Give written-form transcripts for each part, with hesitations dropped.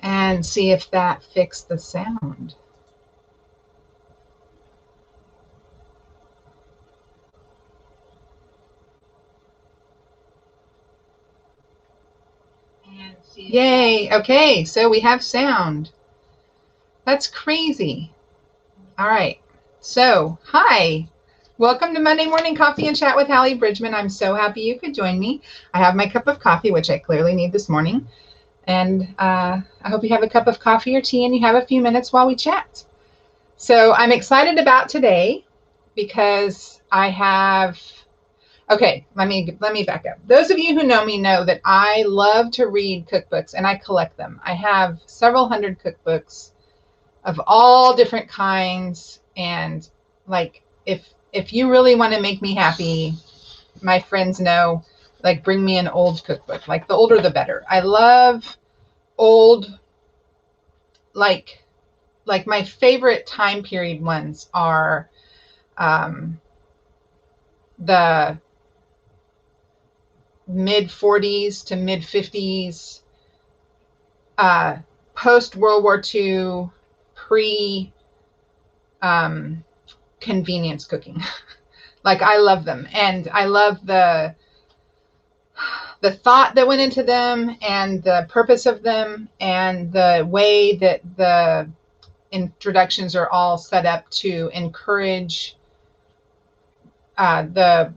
and see if that fixed the sound. Yay. Okay, so we have sound. That's crazy. All right. So, hi. Welcome to Monday Morning Coffee and Chat with Hallie Bridgman. I'm so happy you could join me. I have my cup of coffee, which I clearly need this morning. And I hope you have a cup of coffee or tea and you have a few minutes while we chat. So I'm excited about today because I have, okay, let me back up. Those of you who know me know that I love to read cookbooks and I collect them. I have several hundred cookbooks of all different kinds. And like, if you really want to make me happy, my friends know, like, bring me an old cookbook. Like, the older the better. I love old, like my favorite time period ones are the mid 40s to mid 50s, post World War II, pre convenience cooking. Like, I love them, and I love the thought that went into them and the purpose of them and the way that the introductions are all set up to encourage the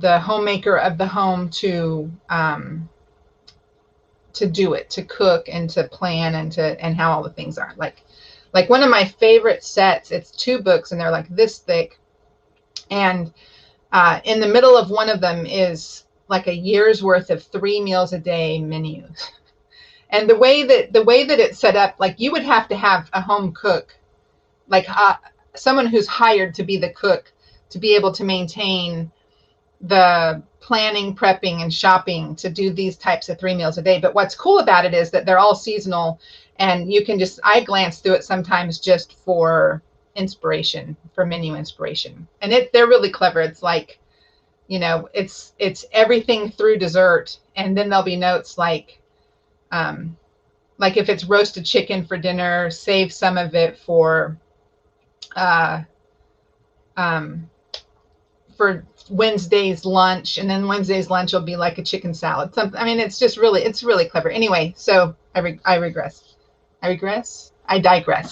homemaker of the home to do it, to cook and to plan and how all the things are. Like one of my favorite sets, it's 2 books and they're like this thick, and in the middle of one of them is like a year's worth of 3 meals a day menus. And the way that it's set up, like, you would have to have a home cook, like someone who's hired to be the cook, to be able to maintain the planning, prepping, and shopping to do these types of 3 meals a day. But what's cool about it is that they're all seasonal, and you can just, I glance through it sometimes just for inspiration, for menu inspiration. And they're really clever. It's like, you know, it's everything through dessert. And then there'll be notes like if it's roasted chicken for dinner, save some of it for Wednesday's lunch, and then Wednesday's lunch will be like a chicken salad. I mean, it's really clever. Anyway, so I digress.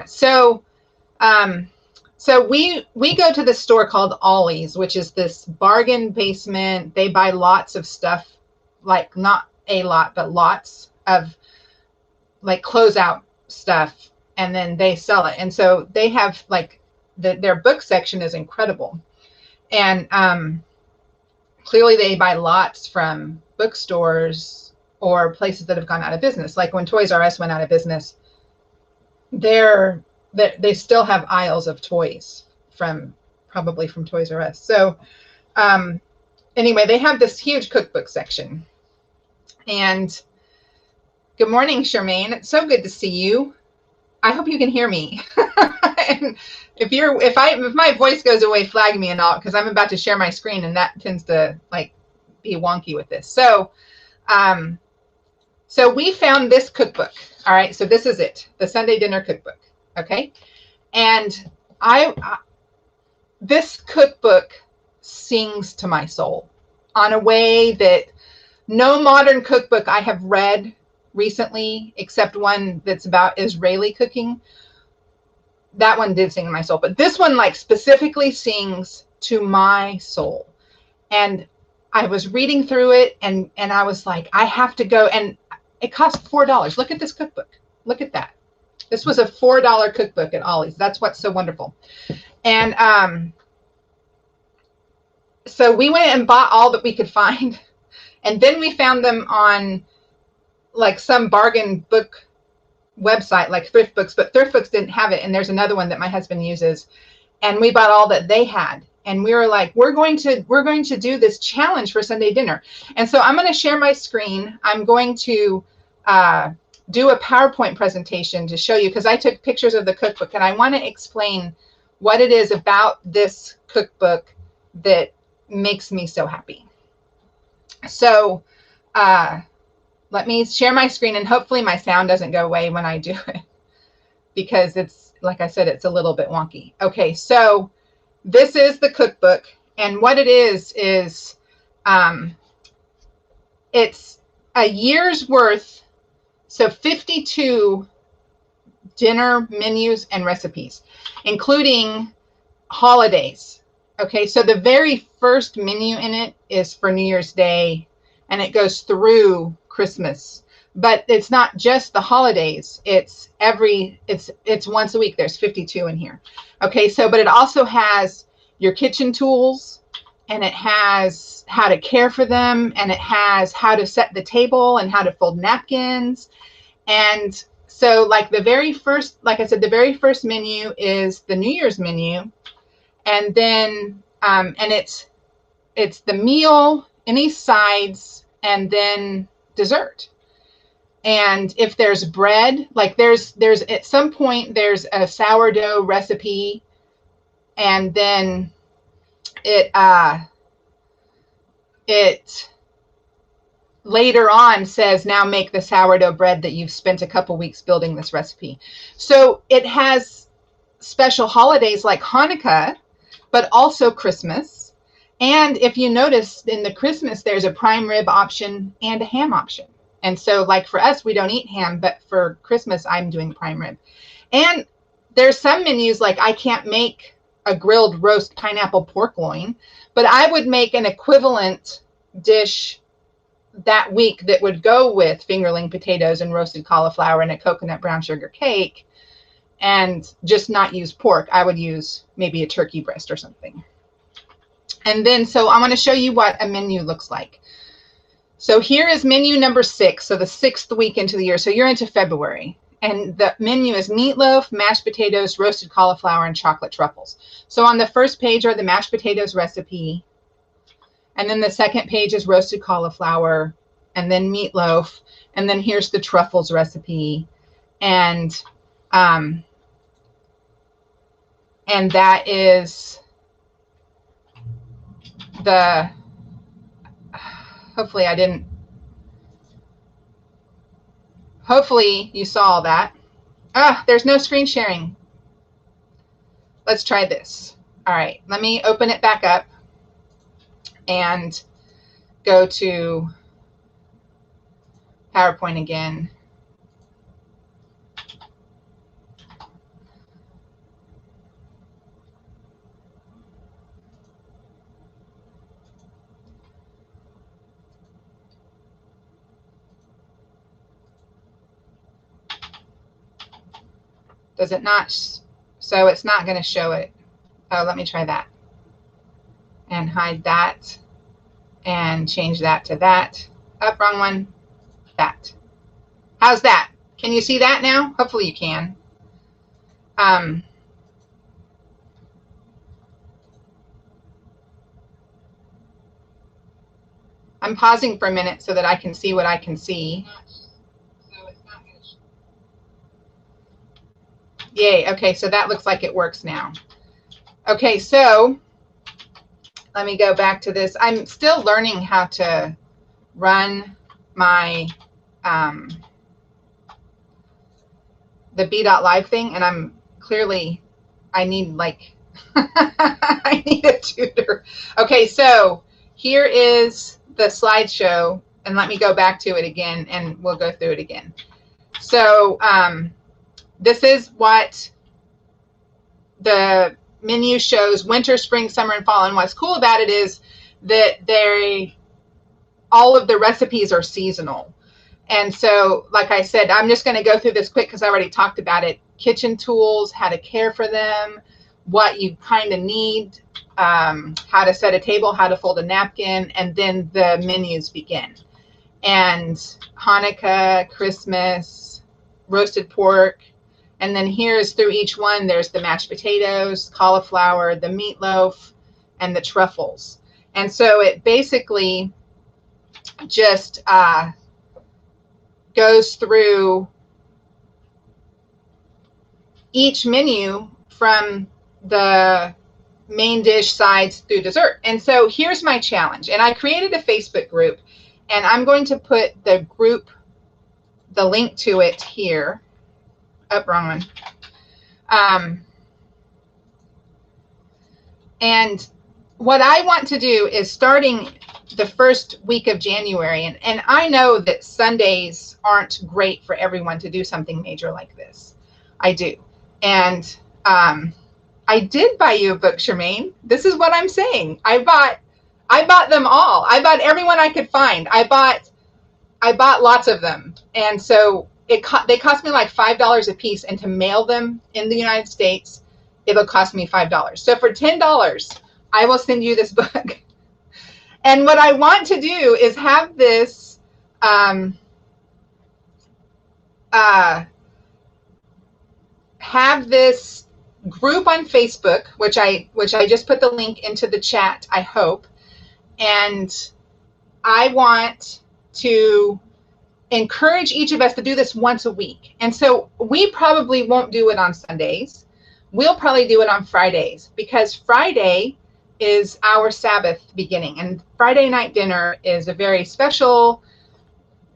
So we go to this store called Ollie's, which is this bargain basement. They buy lots of stuff, like not a lot, but lots of like closeout stuff, and then they sell it. And so they have like their book section is incredible. And clearly they buy lots from bookstores or places that have gone out of business. Like when Toys R Us went out of business, they still have aisles of toys probably from Toys R Us. So anyway, they have this huge cookbook section. And good morning, Charmaine. It's so good to see you. I hope you can hear me. And if my voice goes away, flag me and all, because I'm about to share my screen, and that tends to like be wonky with this. So so we found this cookbook. All right, so this is it, the Sunday Dinner Cookbook. Okay, and this cookbook sings to my soul on a way that no modern cookbook I have read recently, except one that's about Israeli cooking, that one did sing to my soul. But this one, like, specifically sings to my soul. And I was reading through it, and I was like, I have to go. And it cost $4. Look at this cookbook. Look at that. This was a $4 cookbook at Ollie's. That's what's so wonderful. And so we went and bought all that we could find. And then we found them on like some bargain book website, like Thrift Books, but Thrift Books didn't have it. And there's another one that my husband uses. And we bought all that they had. And we were like, we're going to do this challenge for Sunday dinner. And so I'm going to share my screen. I'm going to do a PowerPoint presentation to show you, because I took pictures of the cookbook, and I want to explain what it is about this cookbook that makes me so happy. So let me share my screen, and hopefully my sound doesn't go away when I do it, because it's, like I said, it's a little bit wonky. Okay, so this is the cookbook, and what it is it's a year's worth, so 52 dinner menus and recipes, including holidays. Okay, so the very first menu in it is for New Year's Day, and it goes through Christmas. But it's not just the holidays. It's once a week. There's 52 in here. Okay, so but it also has your kitchen tools, and it has how to care for them, and it has how to set the table and how to fold napkins. And so like the very first, like I said, the very first menu is the New Year's menu. And then, and it's the meal, any sides, and then dessert. And if there's bread, like there's at some point there's a sourdough recipe, and then it later on says, now make the sourdough bread that you've spent a couple weeks building this recipe. So it has special holidays like Hanukkah, but also Christmas. And if you notice in the Christmas, there's a prime rib option and a ham option. And so like for us, we don't eat ham, but for Christmas, I'm doing prime rib. And there's some menus, like I can't make a grilled roast pineapple pork loin, but I would make an equivalent dish that week that would go with fingerling potatoes and roasted cauliflower and a coconut brown sugar cake, and just not use pork. I would use maybe a turkey breast or something. And then, so I want to show you what a menu looks like. So here is menu number 6, so the 6th week into the year. So you're into February. And the menu is meatloaf, mashed potatoes, roasted cauliflower, and chocolate truffles. So on the first page are the mashed potatoes recipe. And then the second page is roasted cauliflower, and then meatloaf. And then here's the truffles recipe. And that is the, hopefully you saw that. There's no screen sharing. Let's try this. All right, let me open it back up and go to PowerPoint again. Does it not? So it's not going to show it. Oh, let me try that. And hide that. And change that to that. Up, wrong one. That. How's that? Can you see that now? Hopefully you can. I'm pausing for a minute so that I can see what I can see. Yay. Okay, so that looks like it works now. Okay, so let me go back to this. I'm still learning how to run my the B.Live thing, and I'm clearly, I need like I need a tutor. Okay, so here is the slideshow, and let me go back to it again, and we'll go through it again. So this is what the menu shows: winter, spring, summer, and fall. And what's cool about it is that all of the recipes are seasonal. And so, like I said, I'm just going to go through this quick because I already talked about it. Kitchen tools, how to care for them, what you kind of need, how to set a table, how to fold a napkin, and then the menus begin. And Hanukkah, Christmas, roasted pork. And then here's through each one, there's the mashed potatoes, cauliflower, the meatloaf, and the truffles. And so it basically just goes through each menu from the main dish, sides, through dessert. And so here's my challenge. And I created a Facebook group, and I'm going to put the group the link to it here. Oh, wrong one. And what I want to do is starting the first week of January, and I know that Sundays aren't great for everyone to do something major like this. I do. And I did buy you a book, Charmaine. This is what I'm saying. I bought them all. I bought everyone I could find. I bought lots of them. And so they cost me like $5 a piece, and to mail them in the United States, it'll cost me $5. So for $10, I will send you this book. And what I want to do is have this group on Facebook, which I just put the link into the chat, I hope. And I want to encourage each of us to do this once a week. And so we probably won't do it on Sundays. We'll probably do it on Fridays, because Friday is our Sabbath beginning, and Friday night dinner is a very special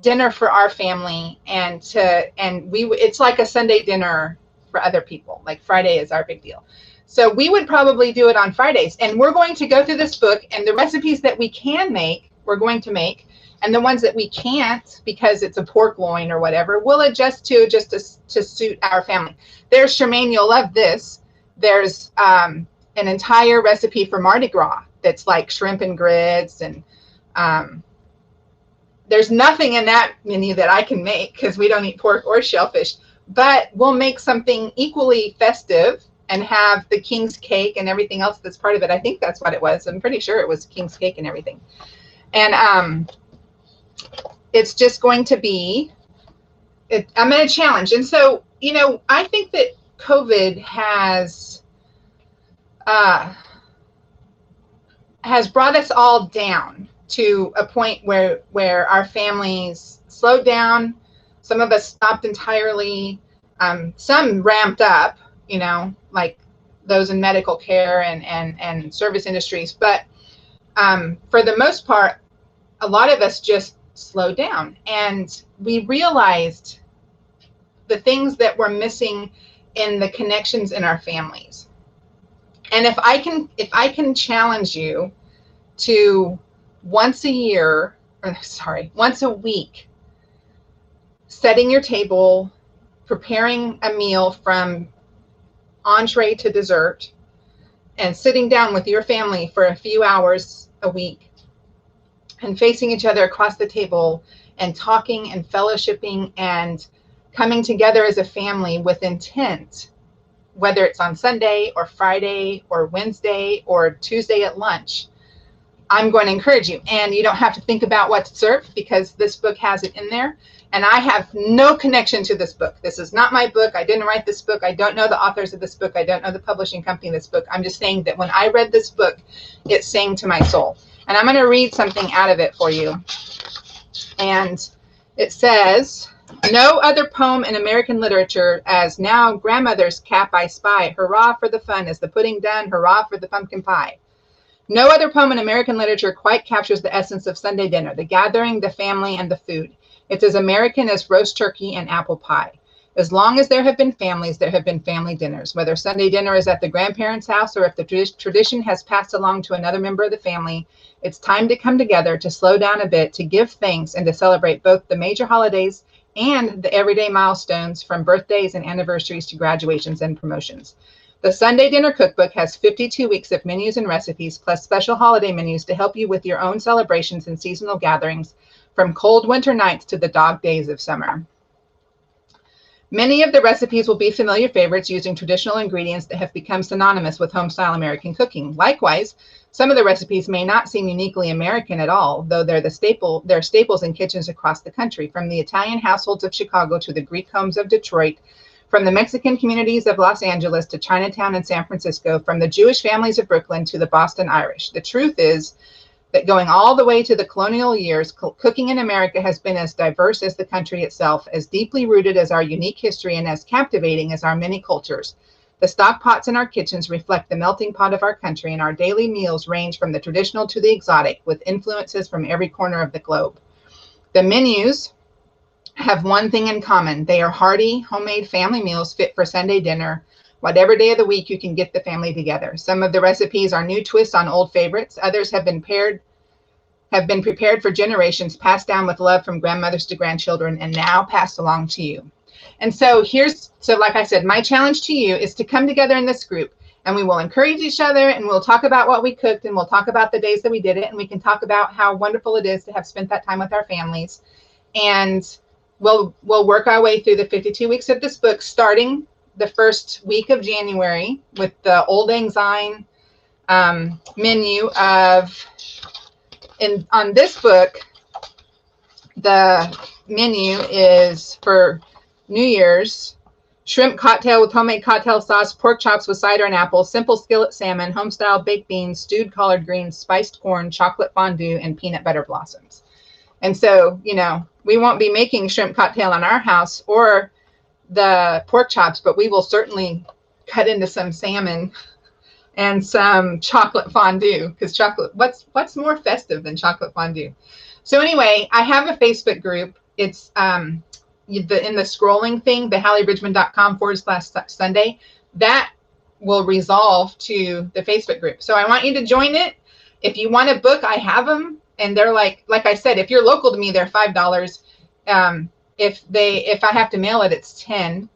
dinner for our family, and it's like a Sunday dinner for other people. Like Friday is our big deal. So we would probably do it on Fridays, and we're going to go through this book, and the recipes that we can make, we're going to make, and the ones that we can't, because it's a pork loin or whatever, we'll adjust to just to suit our family. There's Charmaine, you'll love this. There's an entire recipe for Mardi Gras that's like shrimp and grits, and there's nothing in that menu that I can make because we don't eat pork or shellfish, but we'll make something equally festive and have the king's cake and everything else that's part of it. I think that's what it was. I'm pretty sure it was king's cake and everything. And it's just going to be, I'm going to challenge. And so, you know, I think that COVID has brought us all down to a point where our families slowed down. Some of us stopped entirely. Some ramped up, you know, like those in medical care and service industries. But for the most part, a lot of us just slowed down, and we realized the things that were missing in the connections in our families. And if I can challenge you to once a week, setting your table, preparing a meal from entree to dessert, and sitting down with your family for a few hours a week and facing each other across the table and talking and fellowshipping and coming together as a family with intent, whether it's on Sunday or Friday or Wednesday or Tuesday at lunch, I'm going to encourage you. And you don't have to think about what to serve, because this book has it in there. And I have no connection to this book. This is not my book. I didn't write this book. I don't know the authors of this book. I don't know the publishing company of this book. I'm just saying that when I read this book, it sang to my soul. And I'm going to read something out of it for you. And it says, "No other poem in American literature as now grandmother's cap I spy. Hurrah for the fun, is the pudding done? Hurrah for the pumpkin pie. No other poem in American literature quite captures the essence of Sunday dinner, the gathering, the family, and the food. It's as American as roast turkey and apple pie. As long as there have been families, there have been family dinners. Whether Sunday dinner is at the grandparents' house or if the tradition has passed along to another member of the family, it's time to come together, to slow down a bit, to give thanks, and to celebrate both the major holidays and the everyday milestones, from birthdays and anniversaries to graduations and promotions. The Sunday Dinner Cookbook has 52 weeks of menus and recipes, plus special holiday menus to help you with your own celebrations and seasonal gatherings, from cold winter nights to the dog days of summer. Many of the recipes will be familiar favorites, using traditional ingredients that have become synonymous with home-style American cooking. Likewise, some of the recipes may not seem uniquely American at all, though they're staples in kitchens across the country, from the Italian households of Chicago to the Greek homes of Detroit, from the Mexican communities of Los Angeles to Chinatown and San Francisco, from the Jewish families of Brooklyn to the Boston Irish. The truth is that going all the way to the colonial years, cooking in America has been as diverse as the country itself, as deeply rooted as our unique history, and as captivating as our many cultures. The stock pots in our kitchens reflect the melting pot of our country, and our daily meals range from the traditional to the exotic, with influences from every corner of the globe. The menus have one thing in common. They are hearty, homemade family meals fit for Sunday dinner. Whatever day of the week you can get the family together. Some of the recipes are new twists on old favorites. Others have been prepared for generations, passed down with love from grandmothers to grandchildren, and now passed along to you. And so like I said, my challenge to you is to come together in this group, and we will encourage each other, and we'll talk about what we cooked, and we'll talk about the days that we did it, and we can talk about how wonderful it is to have spent that time with our families. And we'll work our way through the 52 weeks of this book, starting the first week of January with the Old Lang Syne menu of, on this book, the menu is for New Year's: shrimp cocktail with homemade cocktail sauce, pork chops with cider and apple, simple skillet salmon, homestyle baked beans, stewed collard greens, spiced corn, chocolate fondue, and peanut butter blossoms. And so, you know, we won't be making shrimp cocktail in our house or the pork chops, but we will certainly cut into some salmon and some chocolate fondue, because chocolate, what's more festive than chocolate fondue? So anyway, I have a Facebook group. It's in the scrolling thing, the halliebridgman.com/Sunday, that will resolve to the Facebook group. So I want you to join it. If you want a book, I have them, and they're like I said, if you're local to me, they're $5. If I have to mail it, it's $10.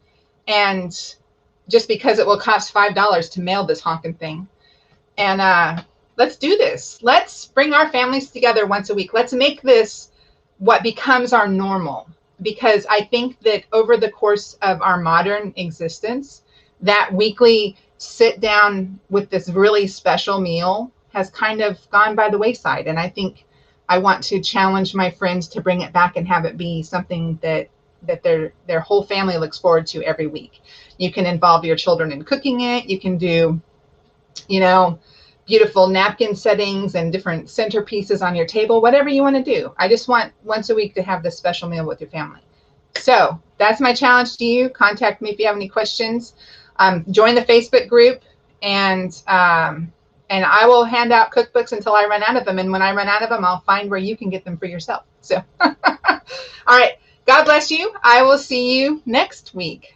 And just because it will cost $5 to mail this honking thing. And let's do this. Let's bring our families together once a week. Let's make this what becomes our normal, because I think that over the course of our modern existence, that weekly sit down with this really special meal has kind of gone by the wayside. And I think I want to challenge my friends to bring it back and have it be something that their whole family looks forward to every week. You can involve your children in cooking it. You can do, you know, beautiful napkin settings and different centerpieces on your table, whatever you want to do. I just want once a week to have this special meal with your family. So that's my challenge to you. Contact me if you have any questions. Join the Facebook group, and I will hand out cookbooks until I run out of them. And when I run out of them, I'll find where you can get them for yourself. So, all right. God bless you. I will see you next week.